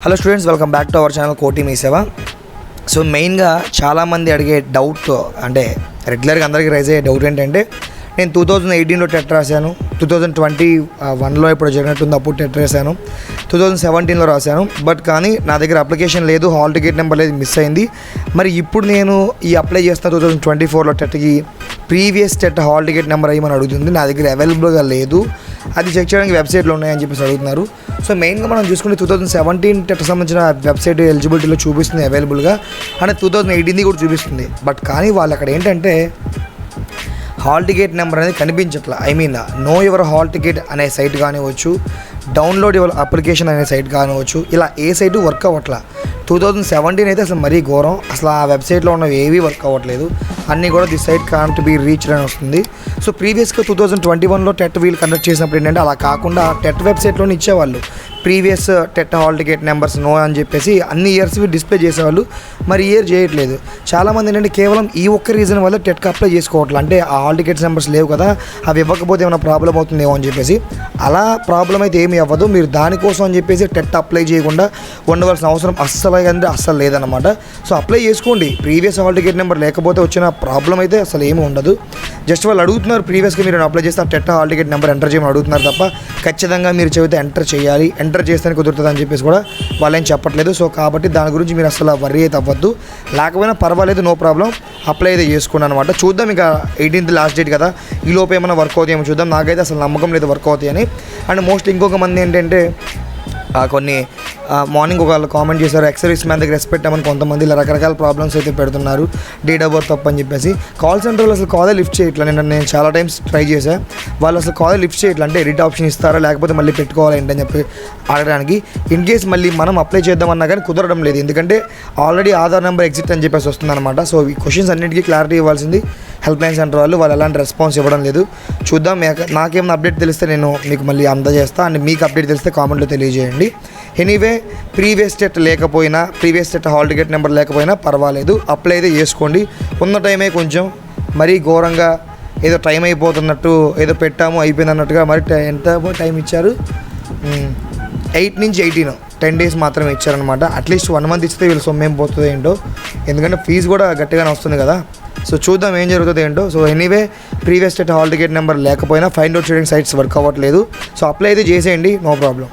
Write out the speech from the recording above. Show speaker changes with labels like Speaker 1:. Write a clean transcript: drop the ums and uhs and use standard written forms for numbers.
Speaker 1: Hello students, welcome back to our channel కోటి మీ సేవ. So మెయిన్గా చాలామంది అడిగే డౌట్, అంటే రెగ్యులర్గా అందరికీ రైజ్ అయ్యే డౌట్ ఏంటంటే, నేను 2018లో టెట్ రాశాను, 2021లో ఇప్పుడు జరిగినట్టుంది అప్పుడు టెట్ రాశాను, 2017లో రాశాను, బట్ కానీ నా దగ్గర అప్లికేషన్ లేదు, హాల్ టికెట్ నెంబర్ లేదు, మిస్ అయింది. మరి ఇప్పుడు నేను ఈ అప్లై చేస్తున్న 2024లో టెట్కి previous TET hall ticket number అయ్యమని అడుగుతుంది. నా దగ్గర అవైలబుల్గా లేదు, అది చెక్ చేయడానికి వెబ్సైట్లో ఉన్నాయని చెప్పేసి అడుగుతున్నారు. సో మెయిన్గా మనం చూసుకుంటే 2017 టెట్ సంబంధించిన వెబ్సైట్ ఎలిజిబిలిటీలో చూపిస్తుంది అవైలబుల్గా, అంటే 2018 కూడా చూపిస్తుంది. బట్ కానీ వాళ్ళు అక్కడ ఏంటంటే హాల్ టికెట్ నెంబర్ అనేది కనిపించట్లా. నో యువర్ హాల్ టికెట్ అనే సైట్ కానివచ్చు, డౌన్లోడ్ యువర్ అప్లికేషన్ అనే సైట్ కానివచ్చు, ఇలా ఏ సైటు వర్క్ అవ్వట్లా. 2017 అయితే అసలు మరీ ఘోరం, అసలు ఆ వెబ్సైట్లో ఉన్నవి ఏవీ వర్క్ అవ్వట్లేదు, అన్నీ కూడా the site can't be reached అని వస్తుంది. సో ప్రీవియస్గా 2021లో టెట్ వీళ్ళు కండక్ట్ చేసినప్పుడు ఏంటంటే అలా కాకుండా టెట్ వెబ్సైట్లోనే ఇచ్చేవాళ్ళు previous TET hall ticket numbers no అని చెప్పేసి అన్ని ఇయర్స్ డిస్ప్లే చేసేవాళ్ళు. మరి ఇయర్ చేయట్లేదు. చాలామంది ఏంటంటే కేవలం ఈ ఒక్క రీజన్ వల్ల టెట్కి అప్లై చేసుకోవట్లేదు, అంటే ఆ హాల్ టికెట్స్ నెంబర్స్ లేవు కదా, అవి ఇవ్వకపోతే ఏమైనా ప్రాబ్లం అవుతుందేమో అని చెప్పేసి. అలా ప్రాబ్లం అయితే ఏమీ అవ్వదు. మీరు దానికోసం అని చెప్పేసి టెట్ అప్లై చేయకుండా ఉండవలసిన అవసరం అస్సలు లేదన్నమాట. సో అప్లై చేసుకోండి. ప్రీవియస్ హాల్ టికెట్ నెంబర్ లేకపోతే వచ్చిన ప్రాబ్లం అయితే అసలు ఏమీ ఉండదు. జస్ట్ వాళ్ళు అడుగుతున్నారు ప్రీవియస్గా మీరు అప్లై చేస్తే ఆ TET hall ticket number enter చేయమని అడుగుతున్నారు తప్ప ఖచ్చితంగా మీరు చెబితే ఎంటర్ చేయాలి, ఎంటర్ చేస్తే కుదురుతుంది అని చెప్పేసి కూడా వాళ్ళేం చెప్పట్లేదు. సో కాబట్టి దాని గురించి మీరు అసలు వర్రీ అయితే అవ్వద్దు. లేకపోయినా పర్వాలేదు, నో ప్రాబ్లం, అప్లై అయితే చేసుకున్నాను అనమాట. చూద్దాం, ఇక 18th లాస్ట్ డేట్ కదా, ఈ లోపు ఏమైనా వర్క్ అవుతాయేమో చూద్దాం. నాకైతే అసలు నమ్మకం లేదు వర్క్ అవుతాయని. అండ్ మోస్ట్లీ ఇంకొక మంది ఏంటంటే కొన్ని మార్నింగ్ ఒకళ్ళు కామెంట్ చేశారు, ఎక్సర్వీస్ మ్యాన్ దగ్గర రెస్పెక్ట్ అవ్వమని కొంతమంది ఇలా రకరకాల ప్రాబ్లమ్స్ అయితే పెడుతున్నారు, డేట్ ఆఫ్ బర్త్ తప్పు అని చెప్పేసి. కాల్ సెంటర్లో అసలు కాలే లిఫ్ట్ చేయట్లా. నేను చాలా టైమ్స్ ట్రై చేశాను, వాళ్ళు అసలు కాలే లిఫ్ట్ చేయట్లా. అంటే ఎడిట్ ఆప్షన్ ఇస్తారా లేకపోతే మళ్ళీ పెట్టుకోవాలా ఏంటని చెప్పి అడగడానికి. ఇన్ కేస్ మళ్ళీ మనం అప్లై చేద్దామన్నా కానీ కుదరడం లేదు, ఎందుకంటే ఆల్రెడీ ఆధార్ నెంబర్ ఎగ్జిట్ అని చెప్పేసి వస్తుందన్నమాట. సో ఈ క్వశ్చన్స్ అన్నింటికీ క్లారిటీ ఇవ్వాల్సింది హెల్ప్ లైన్ సెంటర్ వాళ్ళు ఎలాంటి రెస్పాన్స్ ఇవ్వడం లేదు. చూద్దాం, నాకేమైనా అప్డేట్ తెలిస్తే నేను మీకు మళ్ళీ అందజేస్తాను. అండ్ మీకు అప్డేట్ తెలిస్తే కామెంట్లో తెలియజేయండి. ఎనీవే, ప్రీవియస్ టెట్ లేకపోయినా, previous TET hall ticket number లేకపోయినా పర్వాలేదు, అప్లై అయితే చేసుకోండి. ఉన్న టైమే కొంచెం మరీ ఘోరంగా ఏదో టైం అయిపోతున్నట్టు, ఏదో పెట్టాము అయిపోయింది అన్నట్టుగా మరి ఎంత టైం ఇచ్చారు, 8 నుంచి 18 10 days మాత్రమే ఇచ్చారనమాట. అట్లీస్ట్ 1 month ఇస్తే వీళ్ళు సొమ్మేం పోతుంది ఏంటో, ఎందుకంటే ఫీజు కూడా గట్టిగానే వస్తుంది కదా. సో చూద్దాం ఏం జరుగుతుంది ఏంటో. So anyway, previous TET hall ticket number లేకపోయినా ఫైండ్ అవుట్ చేయడానికి సైట్స్ వర్క్ అవ్వట్లేదు. సో అప్లై అయితే చేసేయండి, నో ప్రాబ్లం.